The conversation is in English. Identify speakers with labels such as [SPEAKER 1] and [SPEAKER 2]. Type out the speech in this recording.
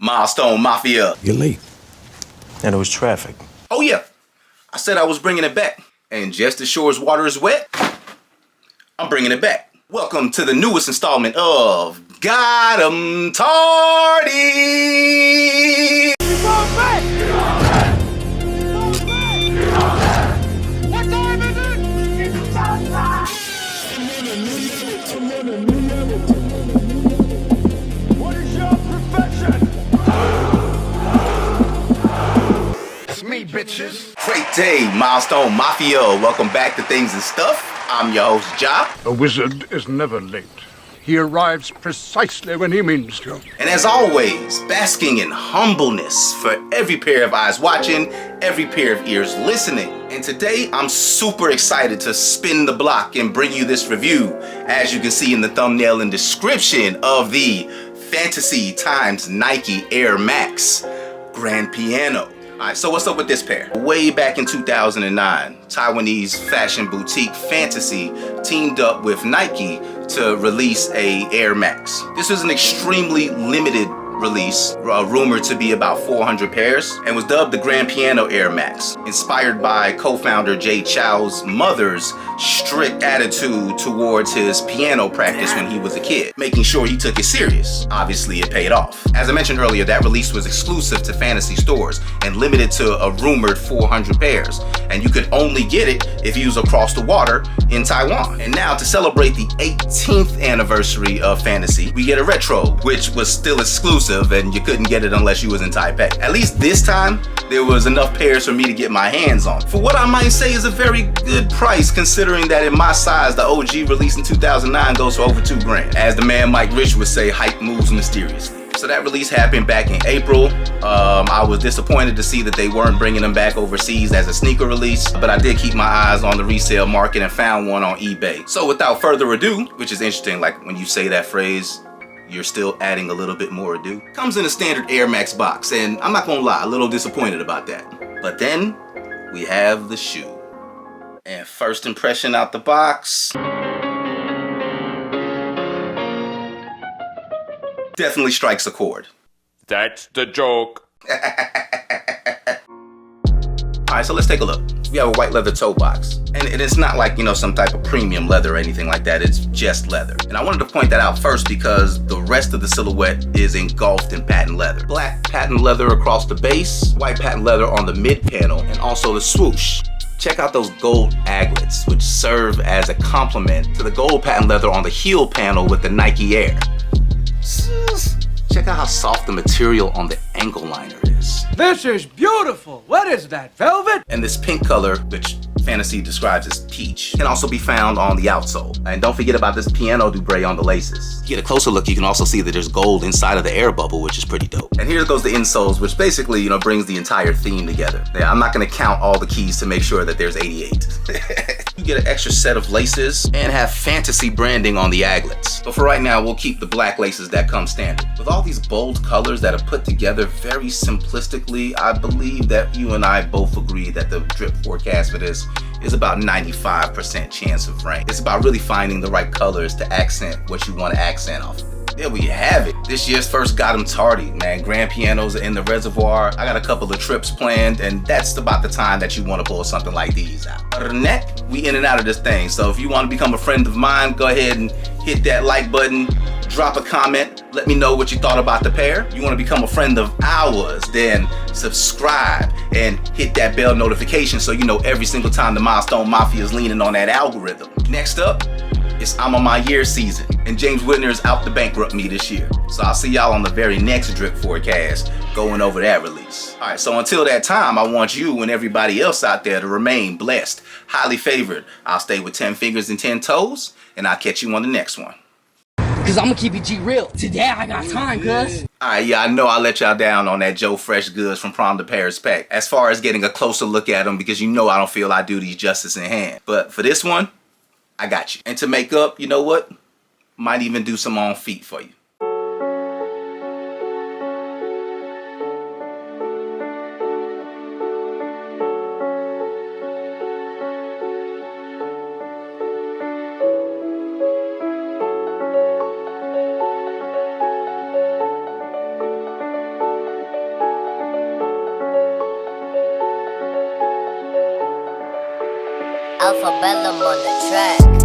[SPEAKER 1] Milestone Mafia.
[SPEAKER 2] You're late. And it was traffic.
[SPEAKER 1] Oh yeah, I said I was bringing it back. And just as sure as water is wet, I'm bringing it back. Welcome to the newest installment of Got 'em Tardy.
[SPEAKER 3] What time is it? It's time. What is your profession? It's me, bitches.
[SPEAKER 1] Great day, Milestone Mafia. Welcome back to Things and Stuff. I'm your host, Ja.
[SPEAKER 3] A wizard is never late. He arrives precisely when he means to.
[SPEAKER 1] And as always, basking in humbleness for every pair of eyes watching, every pair of ears listening. And today, I'm super excited to spin the block and bring you this review, as you can see in the thumbnail and description, of the Phantaci x Nike Air Max Grand Piano. Alright, so what's up with this pair? Way back in 2009, Taiwanese fashion boutique Phantaci teamed up with Nike to release a Air Max. This was an extremely limited release, rumored to be about 400 pairs, and was dubbed the Grand Piano Air Max, inspired by co-founder Jay Chou's mother's strict attitude towards his piano practice when he was a kid, making sure he took it serious. Obviously, it paid off. As I mentioned earlier, that release was exclusive to Phantaci stores and limited to a rumored 400 pairs, and you could only get it if you was across the water in Taiwan. And now, to celebrate the 18th anniversary of Phantaci, we get a retro, which was still exclusive, and you couldn't get it unless you was in Taipei. At least this time, there was enough pairs for me to get my hands on, for what I might say is a very good price, considering that in my size, the OG released in 2009 goes for over $2,000. As the man Mike Rich would say, hype moves mysteriously. So that release happened back in April. I was disappointed to see that they weren't bringing them back overseas as a sneaker release, but I did keep my eyes on the resale market and found one on eBay. So without further ado, which is interesting, like when you say that phrase, you're still adding a little bit more ado. Comes in a standard Air Max box, and I'm not gonna lie, a little disappointed about that. But then we have the shoe. And first impression out the box, definitely strikes a chord.
[SPEAKER 4] That's the joke.
[SPEAKER 1] Alright, so let's take a look. We have a white leather toe box. And it's not like, you know, some type of premium leather or anything like that. It's just leather. And I wanted to point that out first because the rest of the silhouette is engulfed in patent leather. Black patent leather across the base, white patent leather on the mid panel, and also the swoosh. Check out those gold aglets, which serve as a complement to the gold patent leather on the heel panel with the Nike Air. Check out how soft the material on the ankle liner is.
[SPEAKER 5] This is beautiful. What is that, velvet?
[SPEAKER 1] And this pink color, which Phantaci describes as peach, can also be found on the outsole. And don't forget about this piano dubre on the laces. You get a closer look, you can also see that there's gold inside of the air bubble, which is pretty dope. And here goes the insoles, which basically, you know, brings the entire theme together. Yeah, I'm not gonna count all the keys to make sure that there's 88. You get an extra set of laces and have Phantaci branding on the aglets. But for right now, we'll keep the black laces that come standard. With all these bold colors that are put together very simplistically, I believe that you and I both agree that the drip forecast for this is about 95% chance of rain. It's about really finding the right colors to accent what you want to accent off. There we have it. This year's first Got 'em Tardy, man. Grand pianos are in the reservoir. I got a couple of trips planned, and that's about the time that you want to pull something like these out. Other than that, we in and out of this thing. So if you want to become a friend of mine, go ahead and hit that like button, drop a comment, let me know what you thought about the pair. You want to become a friend of ours, then subscribe and hit that bell notification so you know every single time the Milestone Mafia is leaning on that algorithm. Next up, it's I'm on my year season, and James Whitner is out to bankrupt me this year. So I'll see y'all on the very next drip forecast going over that release. All right, so until that time, I want you and everybody else out there to remain blessed, highly favored. I'll stay with 10 fingers and 10 toes, and I'll catch you on the next one.
[SPEAKER 6] Cause I'ma keep it G real. Today I got time, cuz.
[SPEAKER 1] Alright, yeah, I know I let y'all down on that Joe Fresh Goods from Prom to Paris pack, as far as getting a closer look at them, because you know I don't feel I do these justice in hand. But for this one, I got you. And to make up, you know what? Might even do some on feet for you.
[SPEAKER 7] Alpha Bellum on the track.